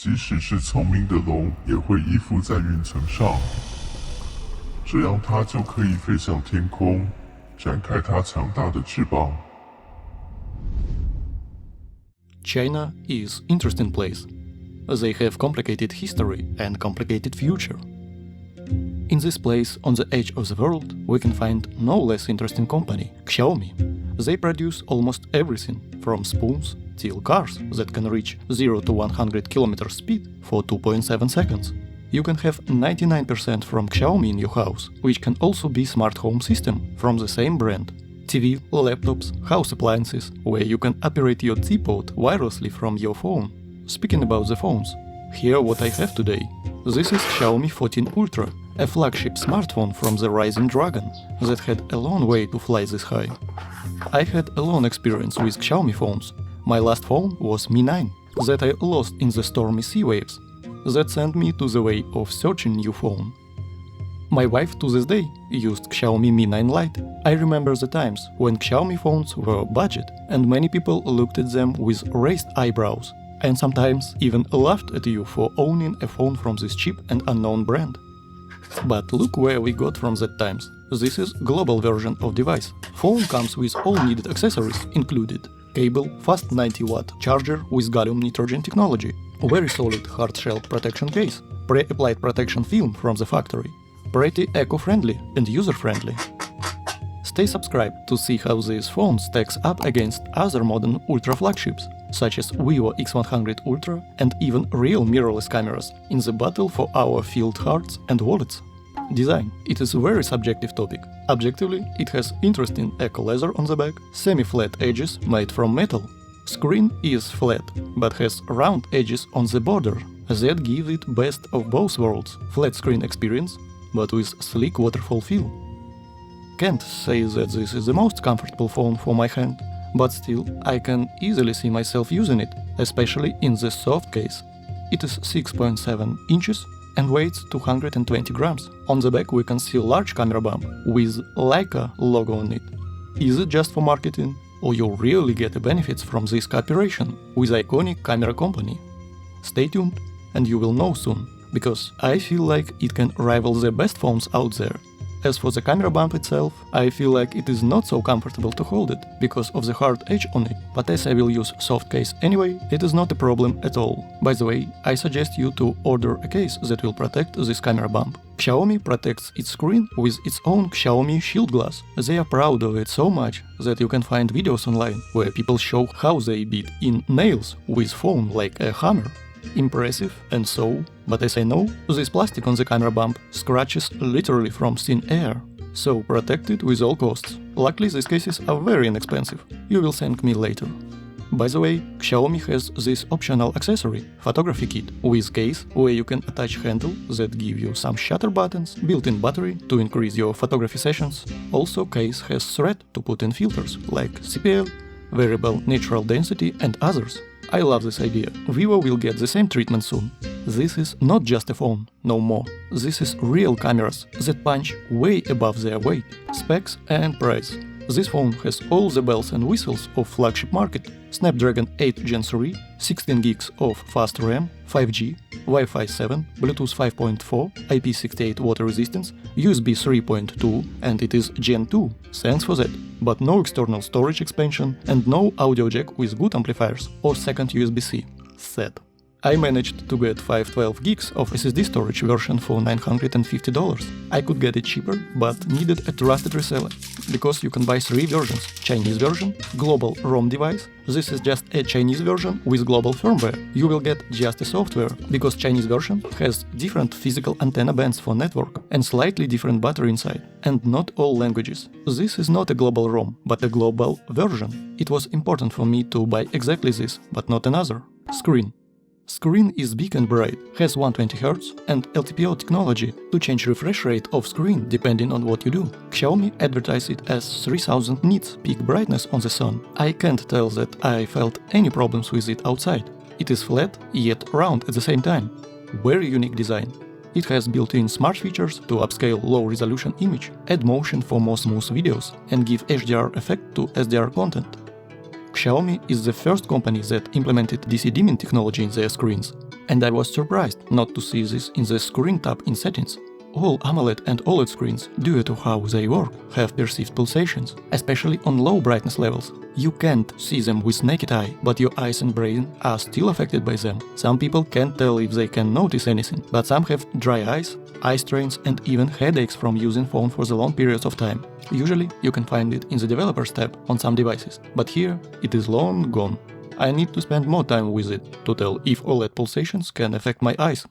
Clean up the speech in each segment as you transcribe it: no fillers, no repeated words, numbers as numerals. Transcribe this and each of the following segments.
即使是聪明的龙也会依附在云层上，这样它就可以飞向天空，展开它强大的翅膀。China is interesting place. They have complicated history and complicated future. In this place, on the edge of the world, we can find no less interesting company, Xiaomi. They produce almost everything, from spoons till cars that can reach 0 to 100 km speed for 2.7 seconds. You can have 99% from Xiaomi in your house, which can also be smart home system from the same brand. TV, laptops, house appliances, where you can operate your teapot wirelessly from your phone. Speaking about the phones, here what I have today. This is Xiaomi 14 Ultra, a flagship smartphone from the Rising Dragon that had a long way to fly this high. I had a long experience with Xiaomi phones. My last phone was Mi 9, that I lost in the stormy sea waves. That sent me to the way of searching new phone. My wife to this day used Xiaomi Mi 9 Lite. I remember the times when Xiaomi phones were budget and many people looked at them with raised eyebrows and sometimes even laughed at you for owning a phone from this cheap and unknown brand. But look where we got from that times. This is global version of device. Phone comes with all needed accessories included. Cable, fast 90-watt charger with gallium nitrogen technology, very solid hard shell protection case, pre-applied protection film from the factory, pretty eco-friendly and user-friendly. Stay subscribed to see how this phone stacks up against other modern ultra flagships, such as Vivo X100 Ultra and even real mirrorless cameras in the battle for our field hearts and wallets. Design. It is a very subjective topic. Objectively, it has interesting eco leather on the back, semi-flat edges made from metal. Screen is flat, but has round edges on the border that give it best of both worlds. Flat screen experience, but with sleek waterfall feel. Can't say that this is the most comfortable phone for my hand, but still I can easily see myself using it, especially in the soft case. It is 6.7 inches and weighs 220 grams. On the back we can see large camera bump with Leica logo on it. Is it just for marketing, or you really get the benefits from this cooperation with iconic camera company? Stay tuned and you will know soon, because I feel like it can rival the best phones out there. As for the camera bump itself, I feel like it is not so comfortable to hold it because of the hard edge on it, but as I will use soft case anyway, it is not a problem at all. By the way, I suggest you to order a case that will protect this camera bump. Xiaomi protects its screen with its own Xiaomi Shield Glass. They are proud of it so much that you can find videos online where people show how they beat in nails with phone like a hammer. Impressive and so, but as I know, this plastic on the camera bump scratches literally from thin air, so protect it with all costs. Luckily these cases are very inexpensive, you will thank me later. By the way, Xiaomi has this optional accessory, photography kit, with case where you can attach handle that give you some shutter buttons, built-in battery to increase your photography sessions. Also case has thread to put in filters like CPL, variable natural density and others. I love this idea. Vivo will get the same treatment soon. This is not just a phone, no more. This is real cameras that punch way above their weight. Specs and price. This phone has all the bells and whistles of flagship market. Snapdragon 8 Gen 3, 16 gigs of fast RAM, 5G, Wi-Fi 7, Bluetooth 5.4, IP68 water resistance, USB 3.2 and it is Gen 2, thanks for that. But no external storage expansion and no audio jack with good amplifiers or second USB-C. Sad. I managed to get 512 gigs of SSD storage version for $950. I could get it cheaper, but needed a trusted reseller, because you can buy 3 versions. Chinese version, global ROM device. This is just a Chinese version with global firmware. You will get just a software, because Chinese version has different physical antenna bands for network and slightly different battery inside, and not all languages. This is not a global ROM, but a global version. It was important for me to buy exactly this, but not another. Screen. Screen is big and bright, has 120Hz and LTPO technology to change refresh rate of screen depending on what you do. Xiaomi advertised it as 3000 nits peak brightness on the sun. I can't tell that I felt any problems with it outside. It is flat, yet round at the same time. Very unique design. It has built-in smart features to upscale low-resolution image, add motion for more smooth videos, and give HDR effect to SDR content. Xiaomi is the first company that implemented DC dimming technology in their screens. And I was surprised not to see this in the screen tab in settings. All AMOLED and OLED screens, due to how they work, have perceived pulsations, especially on low brightness levels. You can't see them with naked eye, but your eyes and brain are still affected by them. Some people can't tell if they can notice anything, but some have dry eyes, eye strains and even headaches from using phone for the long periods of time. Usually you can find it in the developers tab on some devices, but here it is long gone. I need to spend more time with it to tell if OLED pulsations can affect my eyes.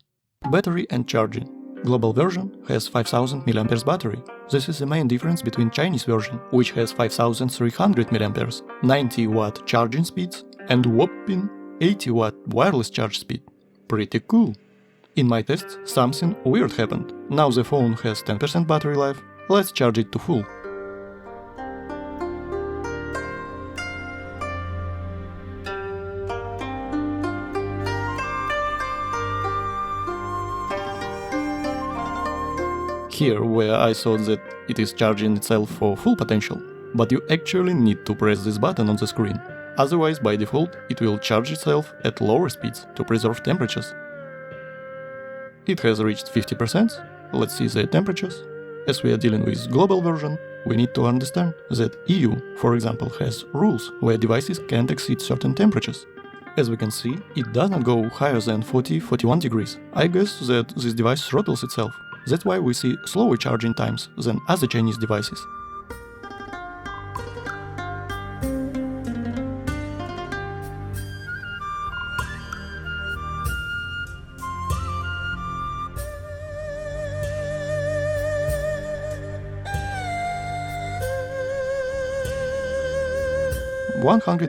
Battery and charging. Global version has 5000 mAh battery. This is the main difference between Chinese version, which has 5300 mAh, 90 watt charging speeds and whopping 80 watt wireless charge speed. Pretty cool. In my tests, something weird happened. Now the phone has 10% battery life. Let's charge it to full. Here, where I thought that it is charging itself for full potential, but you actually need to press this button on the screen. Otherwise, by default, it will charge itself at lower speeds to preserve temperatures. It has reached 50%. Let's see the temperatures. As we are dealing with global version, we need to understand that EU, for example, has rules where devices can't exceed certain temperatures. As we can see, it doesn't go higher than 40-41 degrees. I guess that this device throttles itself. That's why we see slower charging times than other Chinese devices.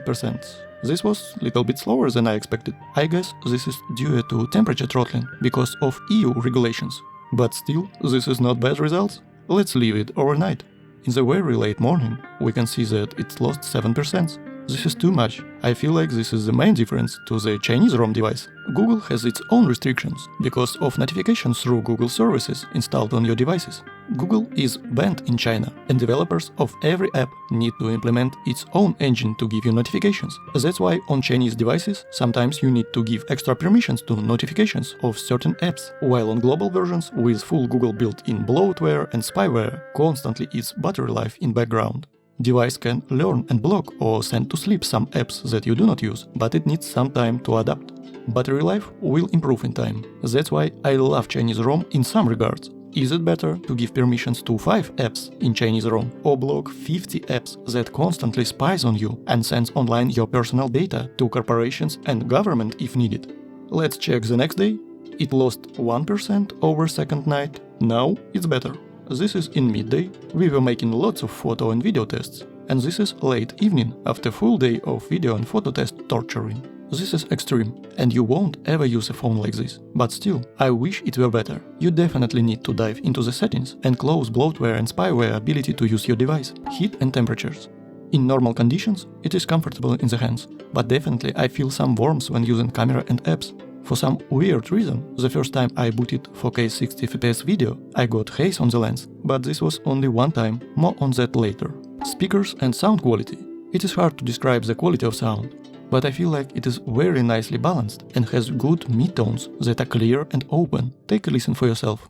%. This was a little bit slower than I expected. I guess this is due to temperature throttling because of EU regulations. But still, this is not bad results. Let's leave it overnight. In the very late morning, we can see that it's lost 7%. This is too much. I feel like this is the main difference to the Chinese ROM device. Google has its own restrictions because of notifications through Google services installed on your devices. Google is banned in China, and developers of every app need to implement its own engine to give you notifications. That's why on Chinese devices sometimes you need to give extra permissions to notifications of certain apps, while on global versions with full Google built-in bloatware and spyware constantly eats battery life in background. Device can learn and block or send to sleep some apps that you do not use, but it needs some time to adapt. Battery life will improve in time. That's why I love Chinese ROM in some regards. Is it better to give permissions to 5 apps in Chinese ROM or block 50 apps that constantly spies on you and sends online your personal data to corporations and government if needed? Let's check the next day. It lost 1% over second night. Now it's better. This is in midday. We were making lots of photo and video tests. And this is late evening after full day of video and photo test torturing. This is extreme, and you won't ever use a phone like this. But still, I wish it were better. You definitely need to dive into the settings and close bloatware and spyware ability to use your device, heat and temperatures. In normal conditions, it is comfortable in the hands, but definitely I feel some warmth when using camera and apps. For some weird reason, the first time I booted 4K 60 FPS video, I got haze on the lens, but this was only one time, more on that later. Speakers and sound quality. It is hard to describe the quality of sound, but I feel like it is very nicely balanced and has good mid-tones that are clear and open. Take a listen for yourself.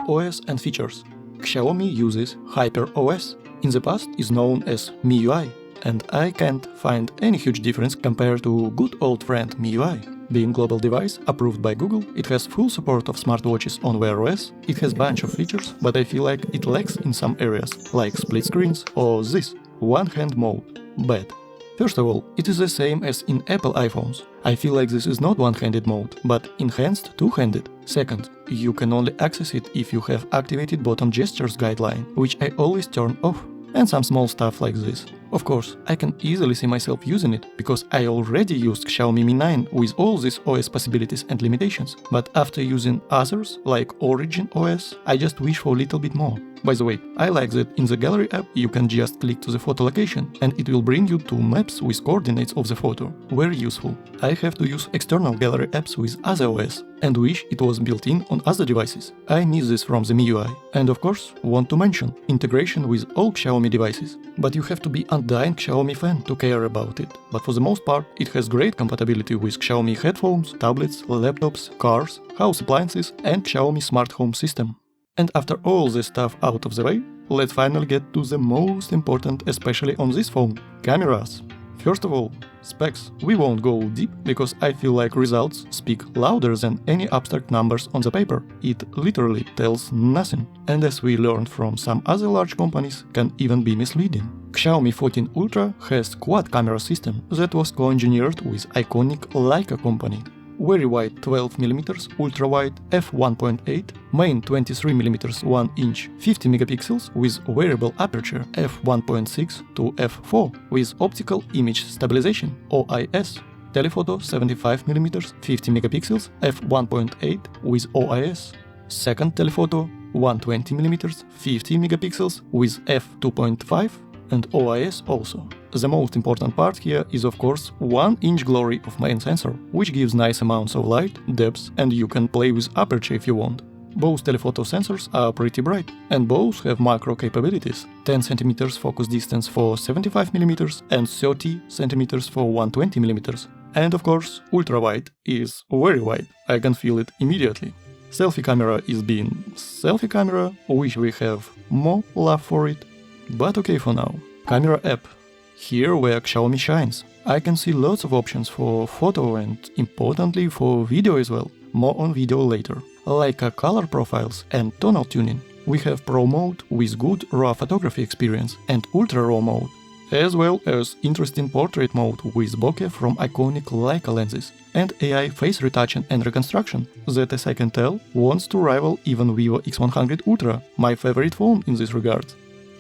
OS and features. Xiaomi uses HyperOS. In the past is known as MIUI, and I can't find any huge difference compared to good old friend MIUI. Being global device approved by Google, it has full support of smartwatches on Wear OS, it has bunch of features, but I feel like it lacks in some areas, like split screens or this, one-hand mode. Bad. First of all, it is the same as in Apple iPhones. I feel like this is not one-handed mode, but enhanced two-handed. Second, you can only access it if you have activated bottom gestures guideline, which I always turn off, and some small stuff like this. Of course, I can easily see myself using it, because I already used Xiaomi Mi 9 with all these OS possibilities and limitations, but after using others, like Origin OS, I just wish for a little bit more. By the way, I like that in the gallery app you can just click to the photo location and it will bring you to maps with coordinates of the photo. Very useful. I have to use external gallery apps with other OS and wish it was built in on other devices. I miss this from the MIUI. And of course, want to mention integration with all Xiaomi devices. But you have to be a dying Xiaomi fan to care about it. But for the most part, it has great compatibility with Xiaomi headphones, tablets, laptops, cars, house appliances and Xiaomi smart home system. And after all this stuff out of the way, let's finally get to the most important, especially on this phone – cameras. First of all, specs. We won't go deep, because I feel like results speak louder than any abstract numbers on the paper. It literally tells nothing, and as we learned from some other large companies, can even be misleading. Xiaomi 14 Ultra has quad camera system that was co-engineered with iconic Leica company. Very wide 12mm, ultra wide f1.8, main 23mm 1-inch 50 megapixels with variable aperture f1.6 to f4 with optical image stabilization OIS, telephoto 75mm 50 megapixels f1.8 with OIS, second telephoto 120mm 50 megapixels with f2.5 and OIS also. The most important part here is of course 1-inch glory of main sensor, which gives nice amounts of light, depth, and you can play with aperture if you want. Both telephoto sensors are pretty bright, and both have macro capabilities, 10 cm focus distance for 75mm and 30 cm for 120mm. And of course, ultra-wide is very wide, I can feel it immediately. Selfie camera is being selfie camera, wish we have more love for it, but okay for now. Camera app. Here where Xiaomi shines. I can see lots of options for photo and importantly for video as well. More on video later. Leica color profiles and tonal tuning. We have Pro mode with good RAW photography experience and Ultra RAW mode, as well as interesting portrait mode with bokeh from iconic Leica lenses and AI face retouching and reconstruction that, as I can tell, wants to rival even Vivo X100 Ultra, my favorite phone in this regard.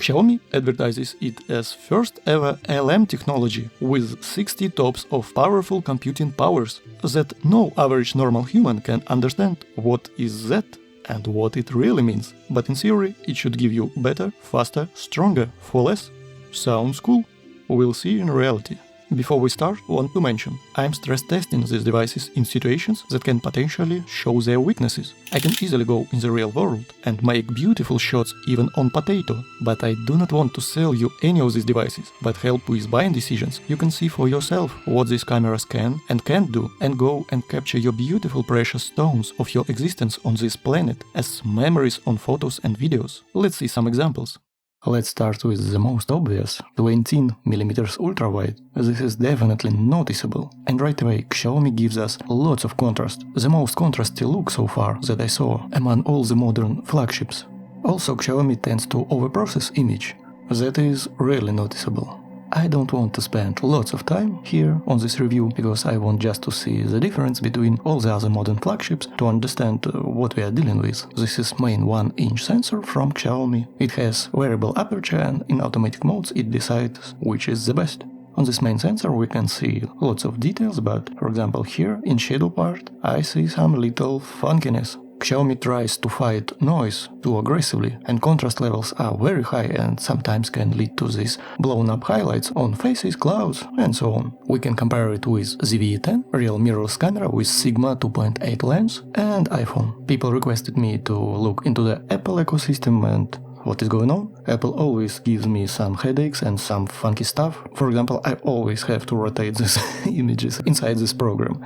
Xiaomi advertises it as first ever LM technology with 60 TOPS of powerful computing powers that no average normal human can understand what is that and what it really means. But in theory, it should give you better, faster, stronger for less. Sounds cool. We'll see in reality. Before we start, want to mention, I'm stress testing these devices in situations that can potentially show their weaknesses. I can easily go in the real world and make beautiful shots even on potato, but I do not want to sell you any of these devices, but help with buying decisions. You can see for yourself what these cameras can and can't do, and go and capture your beautiful precious stones of your existence on this planet as memories on photos and videos. Let's see some examples. Let's start with the most obvious, 20mm ultra-wide. This is definitely noticeable. And right away, Xiaomi gives us lots of contrast, the most contrasty look so far that I saw among all the modern flagships. Also, Xiaomi tends to overprocess image. That is really noticeable. I don't want to spend lots of time here on this review, because I want just to see the difference between all the other modern flagships to understand what we are dealing with. This is main 1-inch sensor from Xiaomi. It has variable aperture and in automatic modes it decides which is the best. On this main sensor we can see lots of details, but for example here in shadow part I see some little funkiness. Xiaomi tries to fight noise too aggressively, and contrast levels are very high and sometimes can lead to these blown up highlights on faces, clouds, and so on. We can compare it with ZV-E10, real mirrorless camera with Sigma 2.8 lens, and iPhone. People requested me to look into the Apple ecosystem and what is going on? Apple always gives me some headaches and some funky stuff. For example, I always have to rotate these images inside this program.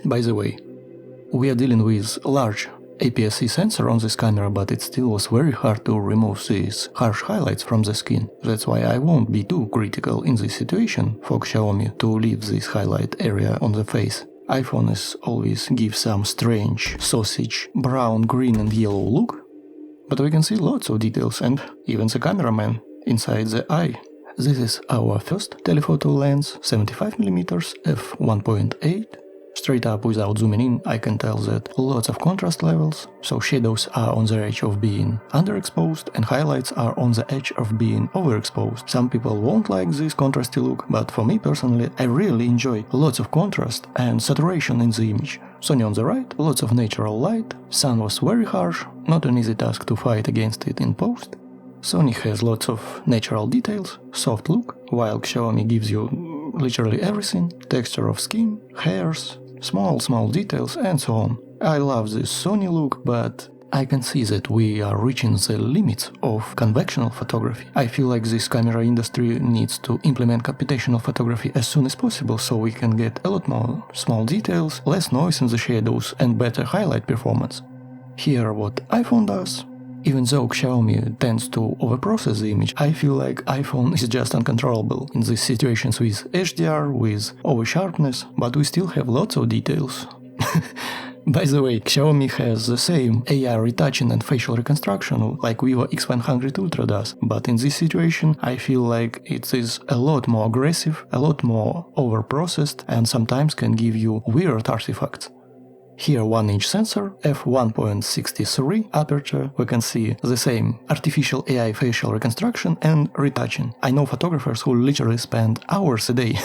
By the way, we are dealing with large APS-C sensor on this camera, but it still was very hard to remove these harsh highlights from the skin. That's why I won't be too critical in this situation for Xiaomi to leave this highlight area on the face. iPhone is always give some strange sausage brown, green and yellow look, but we can see lots of details and even the cameraman inside the eye. This is our first telephoto lens, 75mm f1.8. Straight up without zooming in, I can tell that lots of contrast levels, so shadows are on the edge of being underexposed and highlights are on the edge of being overexposed. Some people won't like this contrasty look, but for me personally, I really enjoy lots of contrast and saturation in the image. Sony on the right, lots of natural light, sun was very harsh, not an easy task to fight against it in post. Sony has lots of natural details, soft look, while Xiaomi gives you literally everything, texture of skin, hairs, small details and so on. I love this Sony look, but I can see that we are reaching the limits of conventional photography. I feel like this camera industry needs to implement computational photography as soon as possible so we can get a lot more small details, less noise in the shadows and better highlight performance. Here what iPhone does. Even though Xiaomi tends to overprocess the image, I feel like iPhone is just uncontrollable in these situations with HDR, with over-sharpness, but we still have lots of details. By the way, Xiaomi has the same AI retouching and facial reconstruction like Vivo X100 Ultra does, but in this situation I feel like it is a lot more aggressive, a lot more overprocessed and sometimes can give you weird artifacts. Here 1-inch sensor, f1.63 aperture, we can see the same artificial AI facial reconstruction and retouching. I know photographers who literally spend hours a day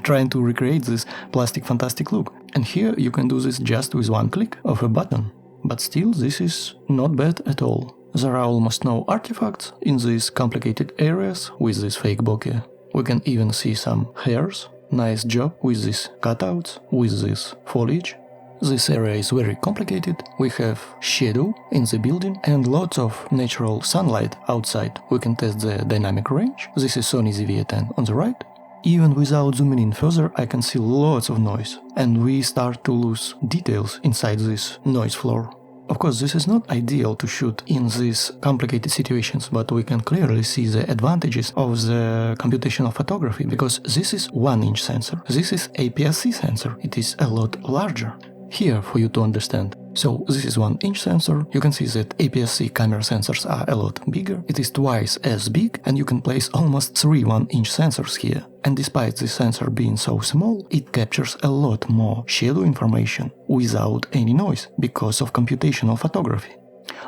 trying to recreate this plastic fantastic look. And here you can do this just with one click of a button. But still this is not bad at all. There are almost no artifacts in these complicated areas with this fake bokeh. We can even see some hairs. Nice job with these cutouts, with this foliage. This area is very complicated, we have shadow in the building and lots of natural sunlight outside. We can test the dynamic range. This is Sony ZV-E10 on the right. Even without zooming in further, I can see lots of noise, and we start to lose details inside this noise floor. Of course, this is not ideal to shoot in these complicated situations, but we can clearly see the advantages of the computational photography, because this is 1-inch sensor, this is APS-C sensor, it is a lot larger. Here for you to understand. So this is 1-inch sensor, you can see that APS-C camera sensors are a lot bigger, it is twice as big and you can place almost 3 1-inch sensors here. And despite this sensor being so small, it captures a lot more shadow information without any noise because of computational photography.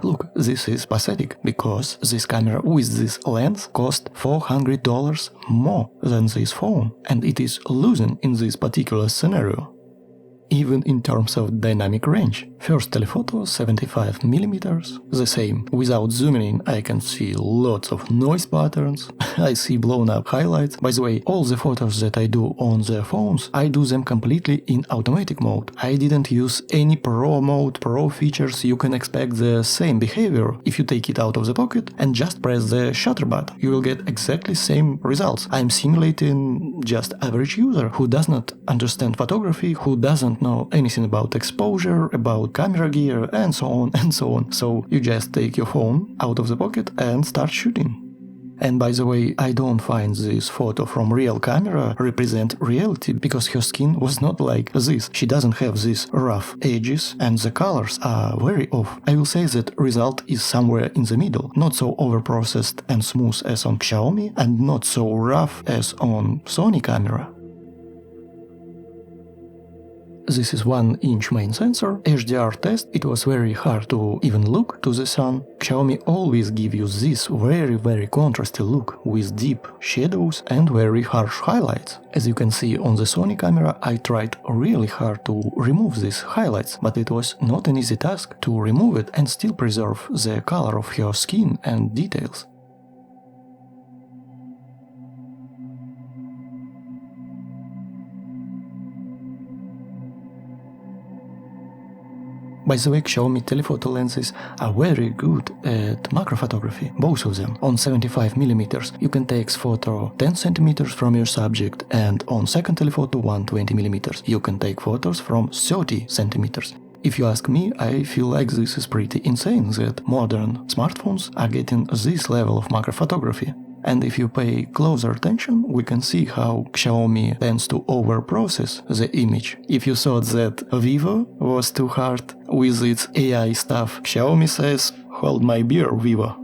Look, this is pathetic, because this camera with this lens cost $400 more than this phone, and it is losing in this particular scenario. Even in terms of dynamic range. First telephoto 75mm, the same. Without zooming in I can see lots of noise patterns, I see blown up highlights. By the way, all the photos that I do on the phones, I do them completely in automatic mode. I didn't use any pro mode, pro features. You can expect the same behavior if you take it out of the pocket and just press the shutter button. You will get exactly same results. I'm simulating just average user who does not understand photography, who doesn't know anything about exposure, about camera gear and so on and so on. So you just take your phone out of the pocket and start shooting. And by the way, I don't find this photo from real camera represent reality, because her skin was not like this. She doesn't have these rough edges and the colors are very off. I will say that result is somewhere in the middle, not so overprocessed and smooth as on Xiaomi and not so rough as on Sony camera. This is 1-inch main sensor, HDR test, it was very hard to even look to the sun. Xiaomi always give you this very contrasty look with deep shadows and very harsh highlights. As you can see on the Sony camera, I tried really hard to remove these highlights, but it was not an easy task to remove it and still preserve the color of your skin and details. By the way, Xiaomi telephoto lenses are very good at macro photography, both of them. On 75mm you can take photo 10cm from your subject, and on second telephoto 120mm you can take photos from 30cm. If you ask me, I feel like this is pretty insane that modern smartphones are getting this level of macro photography. And if you pay closer attention, we can see how Xiaomi tends to overprocess the image. If you thought that Vivo was too hard with its AI stuff, Xiaomi says, "Hold my beer, Vivo."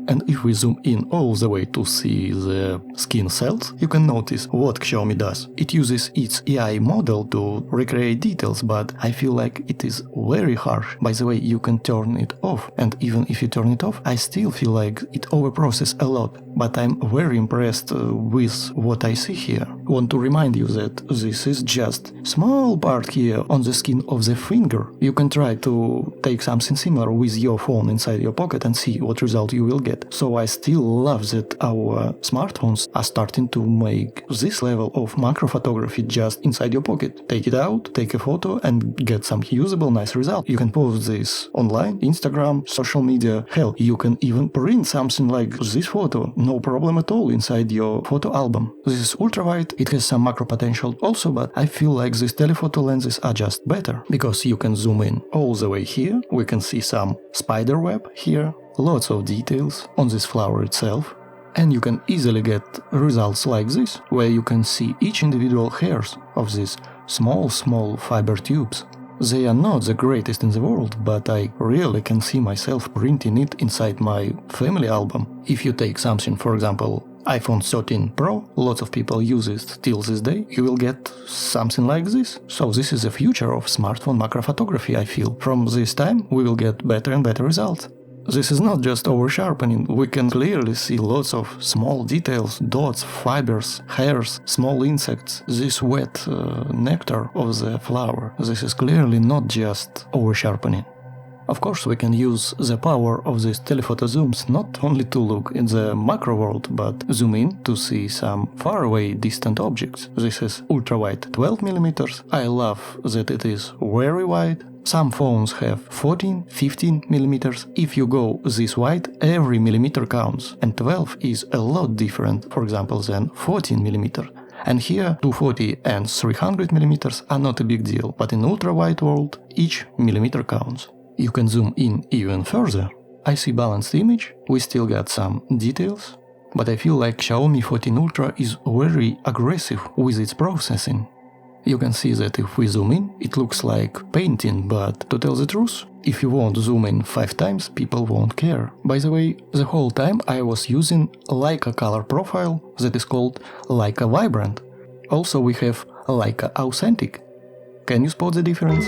And if we zoom in all the way to see the skin cells, you can notice what Xiaomi does. It uses its AI model to recreate details, but I feel like it is very harsh. By the way, you can turn it off, and even if you turn it off, I still feel like it overprocesses a lot. But I'm very impressed with what I see here. Want to remind you that this is just small part here on the skin of the finger. You can try to take something similar with your phone inside your pocket and see what result you will get. So I still love that our smartphones are starting to make this level of macro photography just inside your pocket. Take it out, take a photo and get some usable nice result. You can post this online, Instagram, social media. Hell, you can even print something like this photo, no problem at all, inside your photo album. This is ultra wide, it has some macro potential also, but I feel like these telephoto lenses are just better, because you can zoom in all the way here, we can see some spider web here, lots of details on this flower itself, and you can easily get results like this, where you can see each individual hairs of these small fiber tubes. They are not the greatest in the world, but I really can see myself printing it inside my family album. If you take something, for example, iPhone 13 Pro, lots of people use it till this day, you will get something like this. So this is the future of smartphone macro photography, I feel. From this time we will get better and better results. This is not just over-sharpening, we can clearly see lots of small details, dots, fibers, hairs, small insects, this wet nectar of the flower. This is clearly not just over-sharpening. Of course, we can use the power of these telephoto zooms not only to look in the macro world, but zoom in to see some faraway distant objects. This is ultra-wide 12mm. I love that it is very wide. Some phones have 14, 15mm. If you go this wide, every millimeter counts, and 12 is a lot different, for example, than 14mm. And here 240 and 300mm are not a big deal, but in ultra-wide world, each millimeter counts. You can zoom in even further. I see balanced image, we still got some details, but I feel like Xiaomi 14 Ultra is very aggressive with its processing. You can see that if we zoom in, it looks like painting, but to tell the truth, if you won't zoom in 5 times, people won't care. By the way, the whole time I was using Leica color profile that is called Leica Vibrant. Also we have Leica Authentic. Can you spot the difference?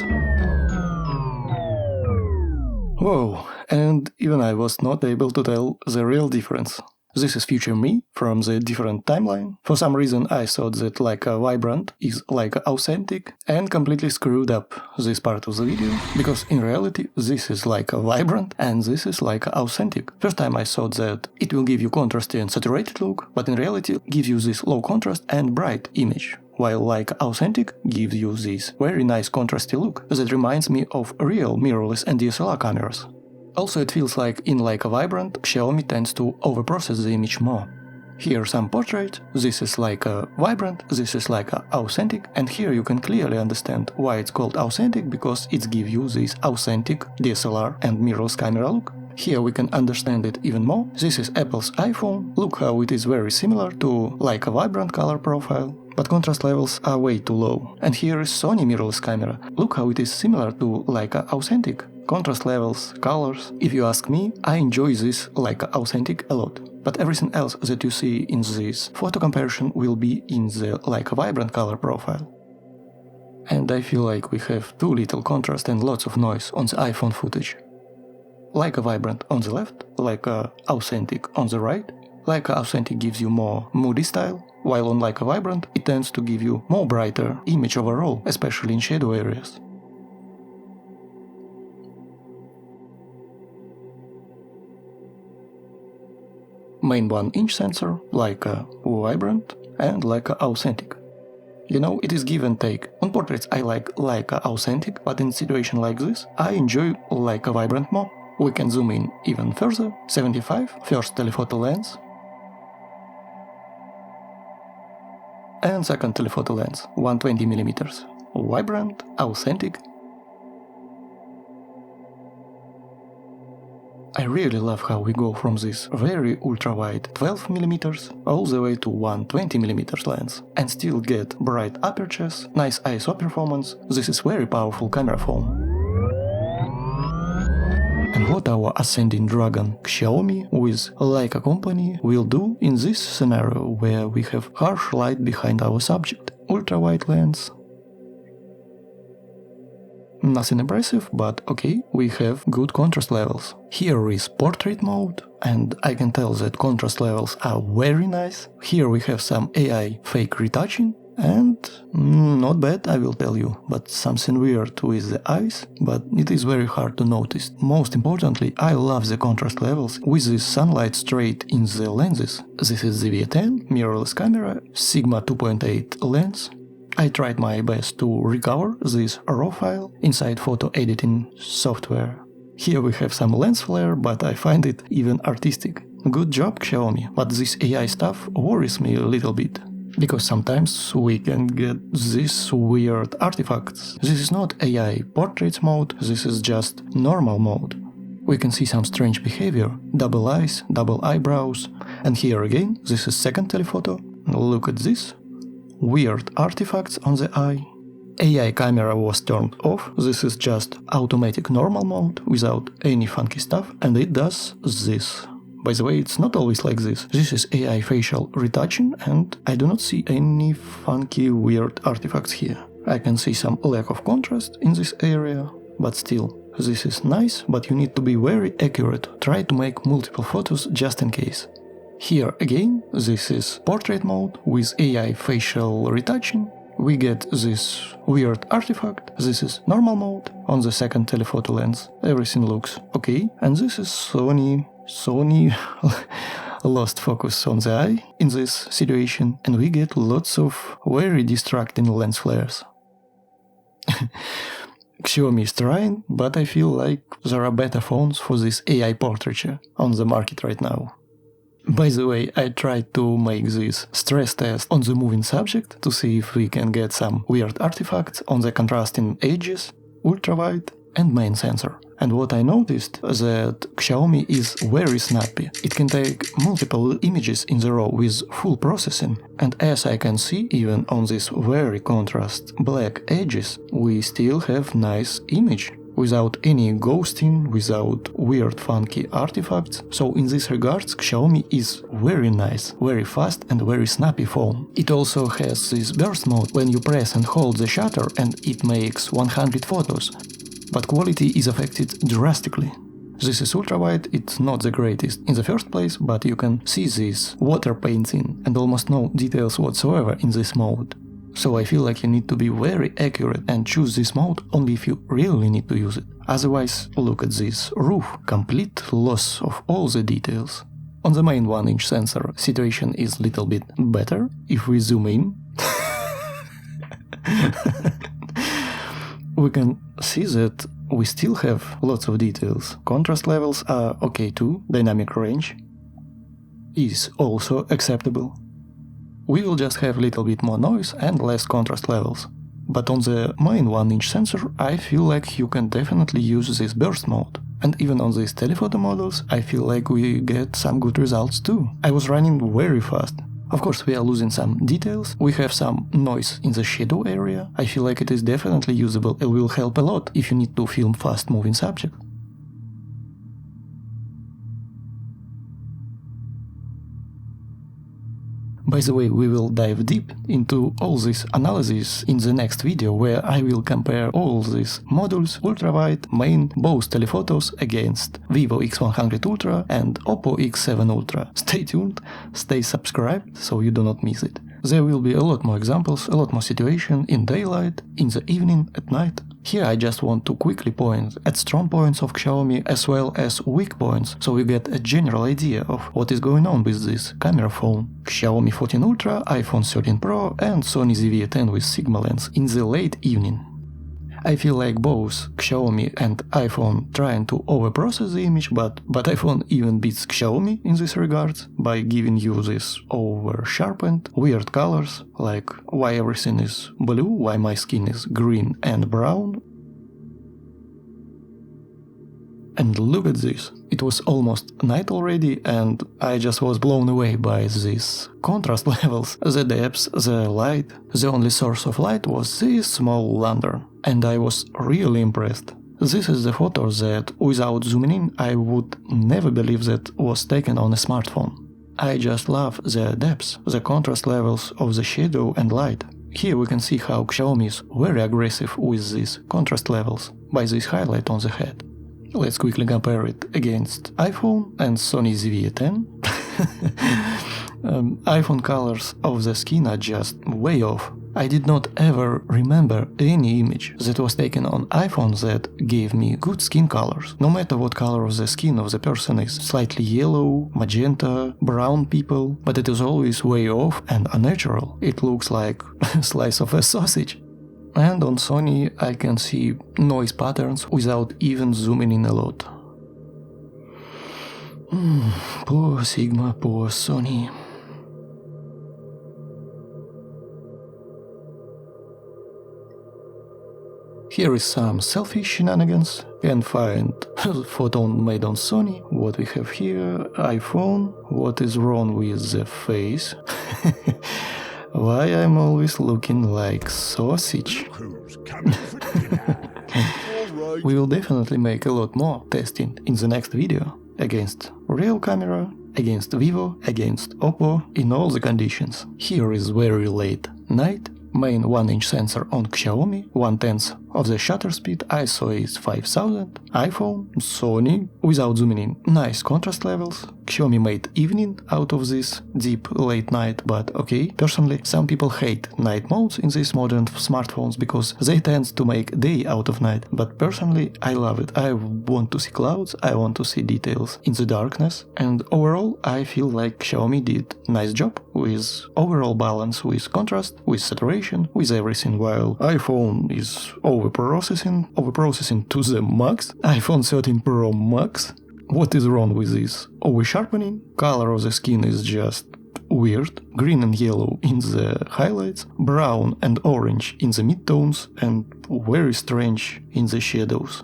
Whoa, and even I was not able to tell the real difference. This is future me from the different timeline. For some reason I thought that Leica Vibrant is Leica Authentic and completely screwed up this part of the video, because in reality this is Leica Vibrant and this is Leica Authentic. First time I thought that it will give you contrasty and saturated look, but in reality it gives you this low contrast and bright image, while Leica Authentic gives you this very nice contrasty look that reminds me of real mirrorless and DSLR cameras. Also it feels like in Leica Vibrant, Xiaomi tends to overprocess the image more. Here some portrait, this is Leica Vibrant, this is Leica Authentic, and here you can clearly understand why it's called Authentic, because it gives you this authentic DSLR and mirrorless camera look. Here we can understand it even more. This is Apple's iPhone, look how it is very similar to Leica Vibrant color profile, but contrast levels are way too low. And here is Sony mirrorless camera, look how it is similar to Leica Authentic. Contrast levels, colors. If you ask me, I enjoy this Leica Authentic a lot. But everything else that you see in this photo comparison will be in the Leica Vibrant color profile. And I feel like we have too little contrast and lots of noise on the iPhone footage. Leica Vibrant on the left, Leica Authentic on the right. Leica Authentic gives you more moody style, while on Leica Vibrant it tends to give you more brighter image overall, especially in shadow areas. Main 1-inch sensor, Leica Vibrant and Leica Authentic. You know, it is give and take. On portraits I like Leica Authentic, but in situation like this, I enjoy Leica Vibrant more. We can zoom in even further, 75, first telephoto lens, and second telephoto lens, 120mm. Vibrant, Authentic. I really love how we go from this very ultra-wide 12mm all the way to 120mm lens and still get bright apertures, nice ISO performance. This is very powerful camera phone. And what our ascending dragon Xiaomi with Leica company will do in this scenario where we have harsh light behind our subject, ultra-wide lens. Nothing impressive, but okay, we have good contrast levels. Here is portrait mode, and I can tell that contrast levels are very nice. Here we have some AI fake retouching, and not bad, I will tell you, but something weird with the eyes, but it is very hard to notice. Most importantly, I love the contrast levels with this sunlight straight in the lenses. This is the V10 mirrorless camera, Sigma 2.8 lens. I tried my best to recover this RAW file inside photo editing software. Here we have some lens flare, but I find it even artistic. Good job, Xiaomi, but this AI stuff worries me a little bit. Because sometimes we can get these weird artifacts. This is not AI portraits mode, this is just normal mode. We can see some strange behavior, double eyes, double eyebrows, and here again, this is second telephoto. Look at this. Weird artifacts on the eye. AI camera was turned off, this is just automatic normal mode without any funky stuff, and it does this. By the way, it's not always like this. This is AI facial retouching, and I do not see any funky weird artifacts here. I can see some lack of contrast in this area, but still, this is nice, but you need to be very accurate. Try to make multiple photos just in case. Here again, this is portrait mode with AI facial retouching. We get this weird artifact. This is normal mode on the second telephoto lens. Everything looks okay. And this is Sony lost focus on the eye in this situation, and we get lots of very distracting lens flares. Xiaomi is trying, but I feel like there are better phones for this AI portraiture on the market right now. By the way, I tried to make this stress test on the moving subject to see if we can get some weird artifacts on the contrasting edges, ultrawide and main sensor. And what I noticed that Xiaomi is very snappy. It can take multiple images in a row with full processing, and as I can see, even on these very contrast black edges, we still have nice image. Without any ghosting, without weird funky artifacts. So in this regards, Xiaomi is very nice, very fast and very snappy phone. It also has this burst mode when you press and hold the shutter and it makes 100 photos. But quality is affected drastically. This is ultrawide, it's not the greatest in the first place, but you can see this water painting and almost no details whatsoever in this mode. So I feel like you need to be very accurate and choose this mode only if you really need to use it. Otherwise, look at this roof, complete loss of all the details. On the main 1-inch sensor, situation is little bit better. If we zoom in, we can see that we still have lots of details. Contrast levels are okay too, dynamic range is also acceptable. We will just have a little bit more noise and less contrast levels. But on the main 1-inch sensor, I feel like you can definitely use this burst mode. And even on these telephoto models, I feel like we get some good results too. I was running very fast. Of course, we are losing some details, we have some noise in the shadow area. I feel like it is definitely usable and will help a lot if you need to film fast-moving subject. By the way, we will dive deep into all this analysis in the next video, where I will compare all these modules, ultrawide, main, both telephotos against Vivo X100 Ultra and Oppo X7 Ultra. Stay tuned, stay subscribed, so you do not miss it. There will be a lot more examples, a lot more situation in daylight, in the evening, at night. Here I just want to quickly point at strong points of Xiaomi as well as weak points, so you get a general idea of what is going on with this camera phone. Xiaomi 14 Ultra, iPhone 13 Pro and Sony ZV-10 with Sigma lens in the late evening. I feel like both Xiaomi and iPhone trying to overprocess the image, but iPhone even beats Xiaomi in this regard by giving you this over-sharpened, weird colors, like why everything is blue, why my skin is green and brown. And look at this, it was almost night already and I just was blown away by these contrast levels, the depths, the light. The only source of light was this small lantern, and I was really impressed. This is the photo that, without zooming in, I would never believe that was taken on a smartphone. I just love the depths, the contrast levels of the shadow and light. Here we can see how Xiaomi is very aggressive with these contrast levels, by this highlight on the head. Let's quickly compare it against iPhone and Sony ZV-10. iPhone colors of the skin are just way off. I did not ever remember any image that was taken on iPhone that gave me good skin colors. No matter what color of the skin of the person is, slightly yellow, magenta, brown people, but it is always way off and unnatural. It looks like a slice of a sausage. And on Sony I can see noise patterns without even zooming in a lot. Poor Sigma, poor Sony. Here is some selfie shenanigans. Can find photo made on Sony. What we have here, iPhone. What is wrong with the face? Why I'm always looking like sausage? We will definitely make a lot more testing in the next video. Against real camera, against Vivo, against Oppo, in all the conditions. Here is very late night. Main 1-inch sensor on Xiaomi, 1/10 of the shutter speed, ISO is 5000, iPhone, Sony, without zooming in, nice contrast levels. Xiaomi made evening out of this deep late night, but okay. Personally, some people hate night modes in these modern smartphones because they tend to make day out of night, but personally I love it. I want to see clouds, I want to see details in the darkness, and overall I feel like Xiaomi did nice job with overall balance, with contrast, with saturation, with everything, while iPhone is overprocessing to the max. iPhone 13 Pro Max. What is wrong with this? Over-sharpening, color of the skin is just weird, green and yellow in the highlights, brown and orange in the midtones, and very strange in the shadows.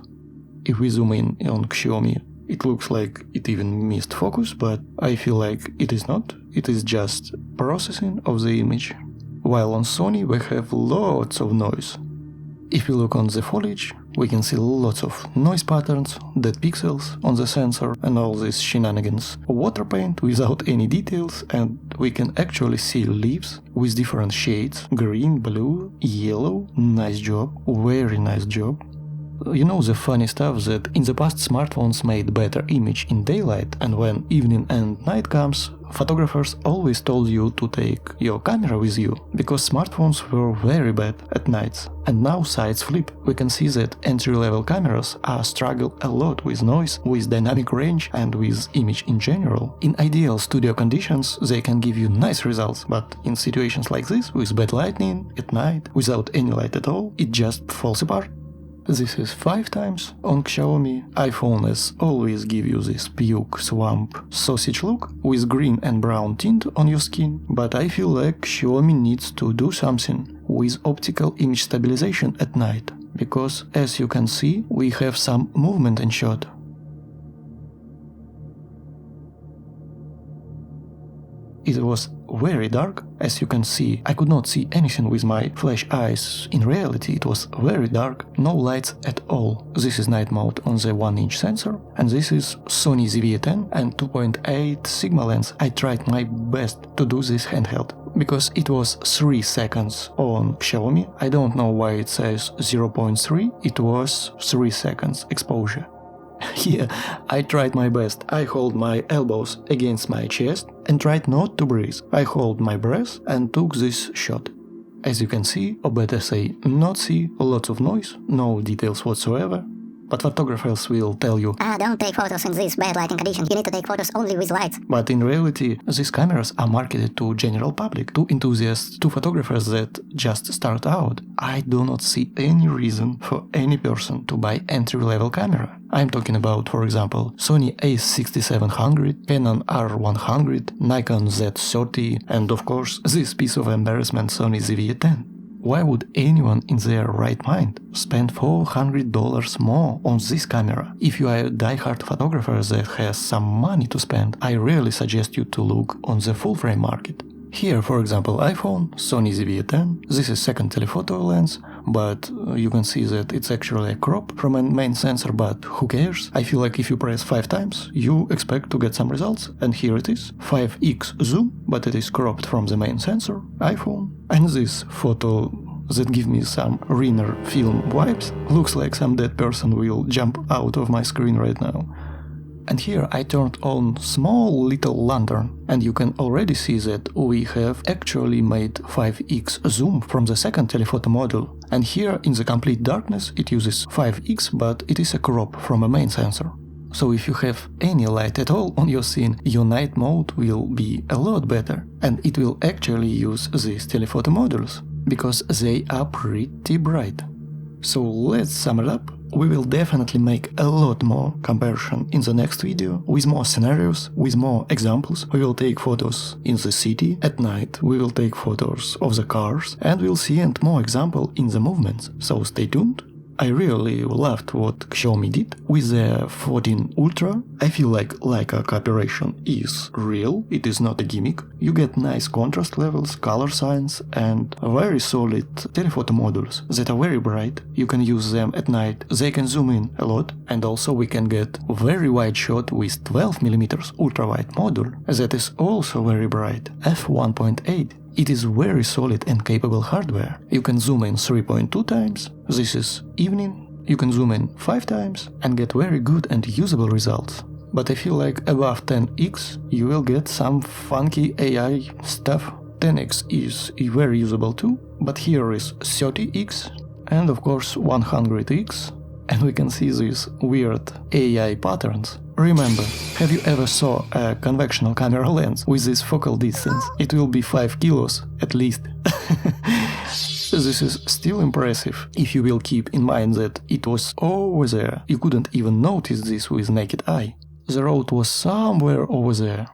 If we zoom in on Xiaomi, it looks like it even missed focus, but I feel like it is not. It is just processing of the image. While on Sony we have lots of noise. If we look on the foliage, we can see lots of noise patterns, dead pixels on the sensor and all these shenanigans. Water paint without any details, and we can actually see leaves with different shades, green, blue, yellow. Nice job, very nice job. You know the funny stuff that in the past smartphones made better image in daylight, and when evening and night comes, photographers always told you to take your camera with you, because smartphones were very bad at nights. And now sides flip. We can see that entry-level cameras are struggle a lot with noise, with dynamic range and with image in general. In ideal studio conditions they can give you nice results, but in situations like this, with bad lighting, at night, without any light at all, it just falls apart. This is 5 times on Xiaomi. iPhone as always give you this puke swamp sausage look with green and brown tint on your skin, but I feel like Xiaomi needs to do something with optical image stabilization at night, because as you can see we have some movement in shot. It was very dark, as you can see. I could not see anything with my flash eyes. In reality it was very dark, no lights at all. This is night mode on the 1-inch sensor, and this is Sony ZV-10 and 2.8 Sigma lens. I tried my best to do this handheld, because it was 3 seconds on Xiaomi. I don't know why it says 0.3, it was 3 seconds exposure. Here, I tried my best. I hold my elbows against my chest and tried not to breathe. I hold my breath and took this shot. As you can see, or better say, not see, lots of noise, no details whatsoever. But photographers will tell you, don't take photos in this bad lighting condition, you need to take photos only with lights. But in reality, these cameras are marketed to general public, to enthusiasts, to photographers that just start out. I do not see any reason for any person to buy entry-level camera. I'm talking about, for example, Sony a6700, Canon R100, Nikon Z30, and of course, this piece of embarrassment Sony ZV-10. Why would anyone in their right mind spend $400 more on this camera? If you are a die-hard photographer that has some money to spend, I really suggest you to look on the full-frame market. Here, for example, iPhone, Sony ZV-10, this is second telephoto lens, but you can see that it's actually a crop from a main sensor, but who cares? I feel like if you press 5 times, you expect to get some results, and here it is, 5x zoom, but it is cropped from the main sensor, iPhone, and this photo that gives me some Renner film vibes, looks like some dead person will jump out of my screen right now. And here I turned on small little lantern, and you can already see that we have actually made 5x zoom from the second telephoto module. And here in the complete darkness it uses 5x, but it is a crop from a main sensor. So if you have any light at all on your scene, your night mode will be a lot better, and it will actually use these telephoto modules, because they are pretty bright. So let's sum it up. We will definitely make a lot more comparison in the next video, with more scenarios, with more examples. We will take photos in the city at night, we will take photos of the cars, and we'll see and more example in the movements, so stay tuned. I really loved what Xiaomi did with the 14 Ultra. I feel like Leica cooperation is real, it is not a gimmick. You get nice contrast levels, color science, and very solid telephoto modules that are very bright. You can use them at night, they can zoom in a lot, and also we can get very wide shot with 12mm ultra-wide module that is also very bright, f1.8. It is very solid and capable hardware. You can zoom in 3.2 times, this is evening, you can zoom in 5 times and get very good and usable results. But I feel like above 10x you will get some funky AI stuff. 10x is very usable too, but here is 30x and of course 100x, and we can see these weird AI patterns. Remember, have you ever saw a conventional camera lens with this focal distance? It will be 5 kilos at least. This is still impressive, if you will keep in mind that it was over there. You couldn't even notice this with naked eye. The road was somewhere over there.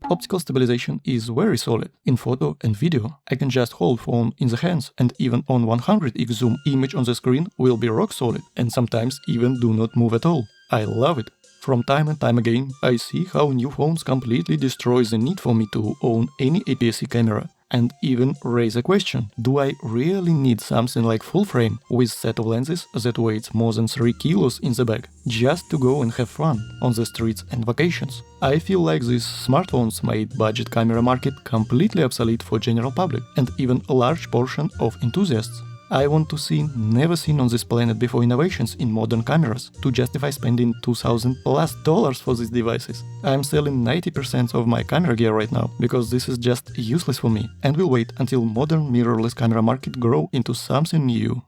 Optical stabilization is very solid. In photo and video, I can just hold phone in the hands, and even on 100x zoom image on the screen will be rock solid, and sometimes even do not move at all. I love it. From time and time again, I see how new phones completely destroy the need for me to own any APS-C camera. And even raise a question, do I really need something like full frame with set of lenses that weighs more than 3 kilos in the bag, just to go and have fun on the streets and vacations? I feel like these smartphones made budget camera market completely obsolete for general public and even a large portion of enthusiasts. I want to see never seen on this planet before innovations in modern cameras to justify spending $2,000+ for these devices. I am selling 90% of my camera gear right now, because this is just useless for me, and will wait until modern mirrorless camera market grow into something new.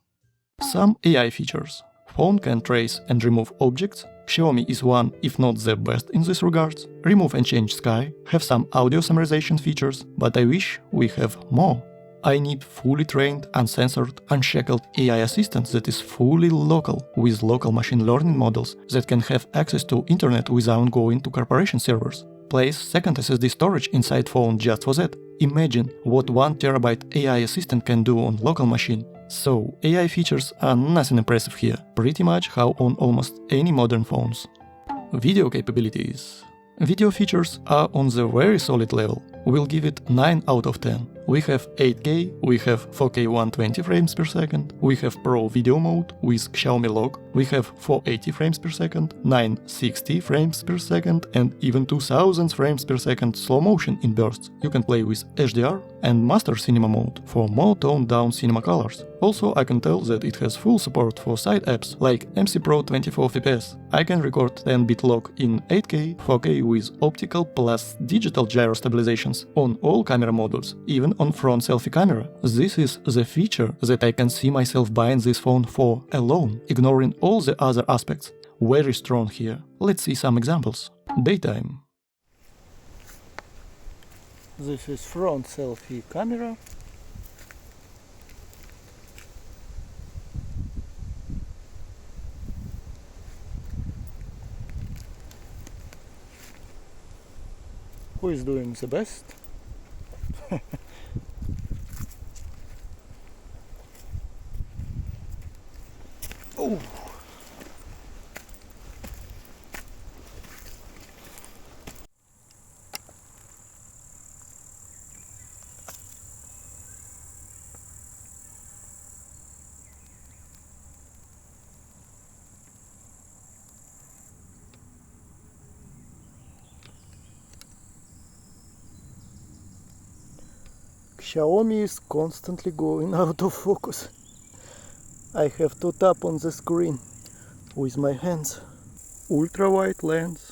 Some AI features. Phone can trace and remove objects. Xiaomi is one, if not the best in this regards. Remove and change sky. Have some audio summarization features, but I wish we have more. I need fully trained, uncensored, unshackled AI assistant that is fully local, with local machine learning models that can have access to internet without going to corporation servers. Place second SSD storage inside phone just for that. Imagine what 1 TB AI assistant can do on local machine. So, AI features are nothing impressive here, pretty much how on almost any modern phones. Video capabilities. Video features are on the very solid level. We'll give it 9 out of 10. We have 8K, we have 4K 120 frames per second, we have Pro video mode with Xiaomi Log, we have 480 frames per second, 960 frames per second, and even 2000 frames per second slow motion in bursts. You can play with HDR, and Master Cinema mode for more toned down cinema colors. Also, I can tell that it has full support for side apps like MC Pro 24 FPS. I can record 10-bit log in 8K, 4K with optical plus digital gyro stabilizations on all camera modules, even on front selfie camera. This is the feature that I can see myself buying this phone for alone, ignoring all the other aspects. Very strong here. Let's see some examples. Daytime. This is front selfie camera. Who is doing the best? Oh. Xiaomi is constantly going out of focus. I have to tap on the screen with my hands. Ultra wide lens.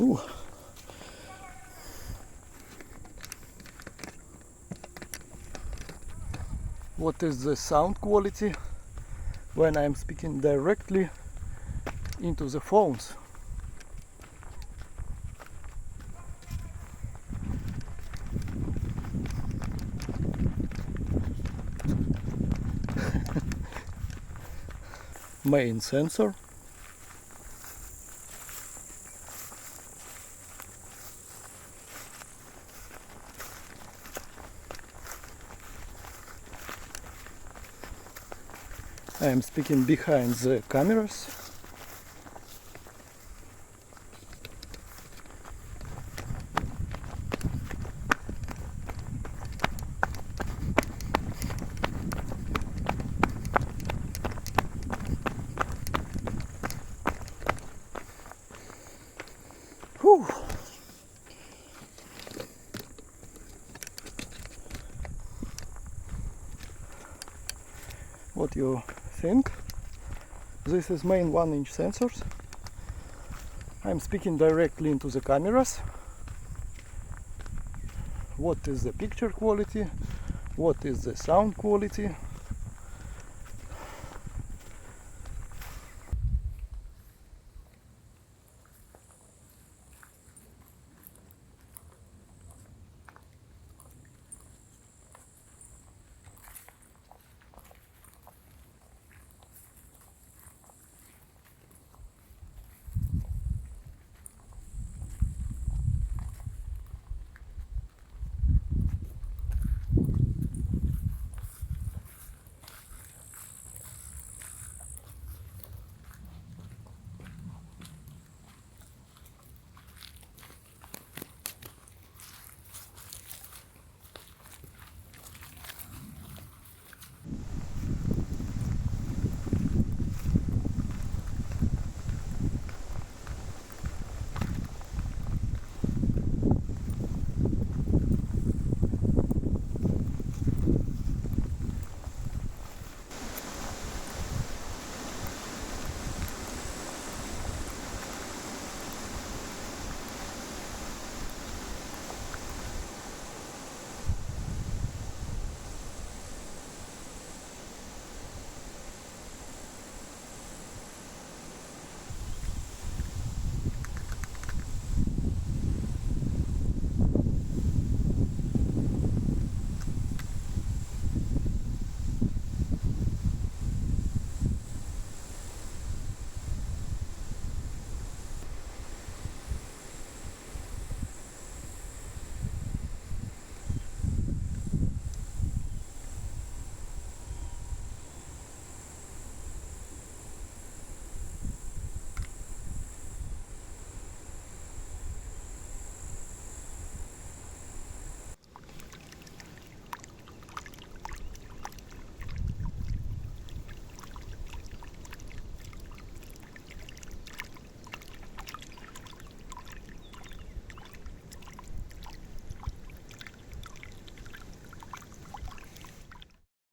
Ooh. What is the sound quality when I'm speaking directly into the phones? Main sensor. I am speaking behind the cameras. Whew. What you think? This is main 1-inch sensors. I'm speaking directly into the cameras. What is the picture quality? What is the sound quality?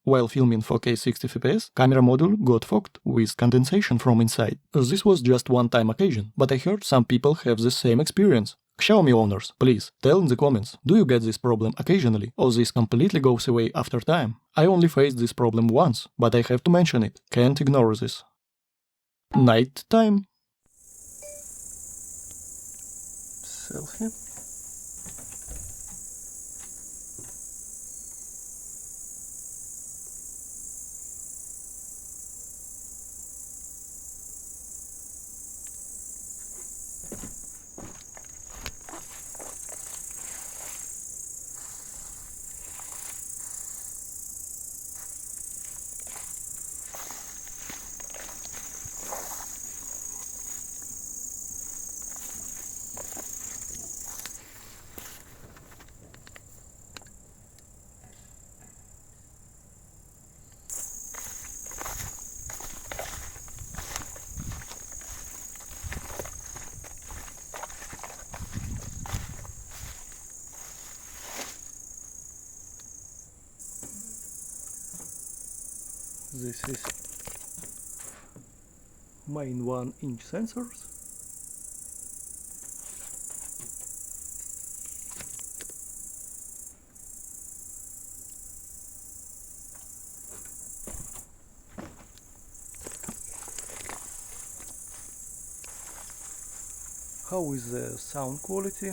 While filming 4K 60fps, camera module got fogged with condensation from inside. This was just one-time occasion, but I heard some people have the same experience. Xiaomi owners, please tell in the comments, do you get this problem occasionally, or this completely goes away after time? I only faced this problem once, but I have to mention it. Can't ignore this. Night time. Selfie. This is main 1-inch sensors. How is the sound quality?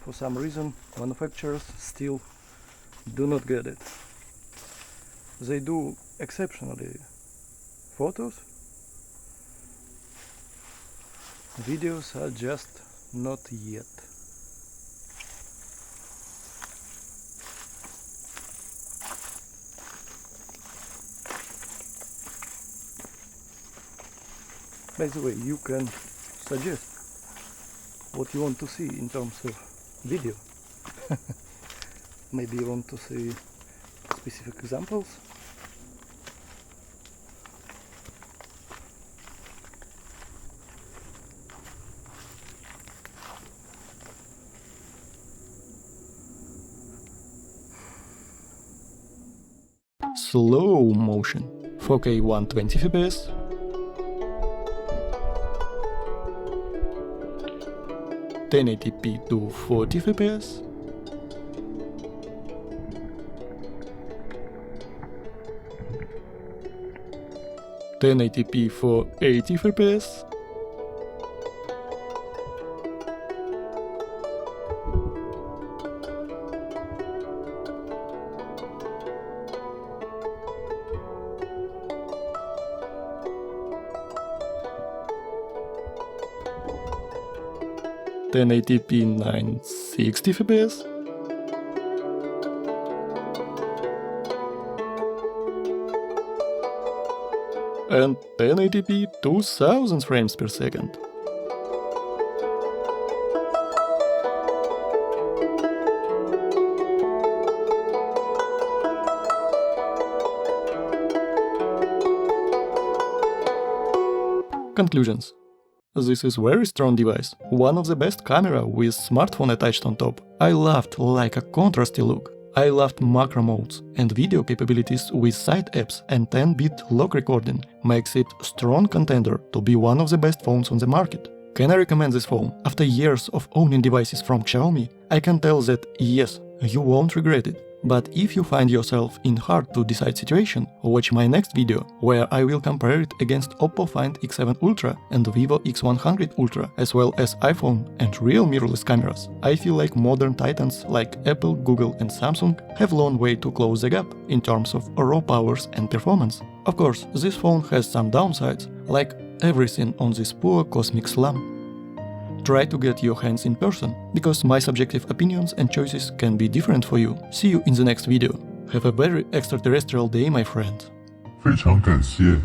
For some reason, manufacturers still do not get it. They do exceptionally photos. Videos are just not yet. By the way, you can suggest what you want to see in terms of video. Maybe you want to see specific examples. Slow motion. 4K 120fps. (1080p to 40fps). (1080p for 80fps). (1080p 960fps). And 1080p 2000 frames per second. Conclusions. This is very strong device, one of the best camera with smartphone attached on top. I loved Leica contrasty look. I loved macro modes and video capabilities with side apps and 10-bit log recording makes it strong contender to be one of the best phones on the market. Can I recommend this phone? After years of owning devices from Xiaomi, I can tell that yes, you won't regret it. But if you find yourself in hard to decide situation, watch my next video, where I will compare it against Oppo Find X7 Ultra and Vivo X100 Ultra, as well as iPhone and real mirrorless cameras. I feel like modern titans like Apple, Google and Samsung have long way to close the gap in terms of raw powers and performance. Of course, this phone has some downsides, like everything on this poor cosmic slum. Try to get your hands in person, because my subjective opinions and choices can be different for you. See you in the next video. Have a very extraterrestrial day, my friend. 非常感谢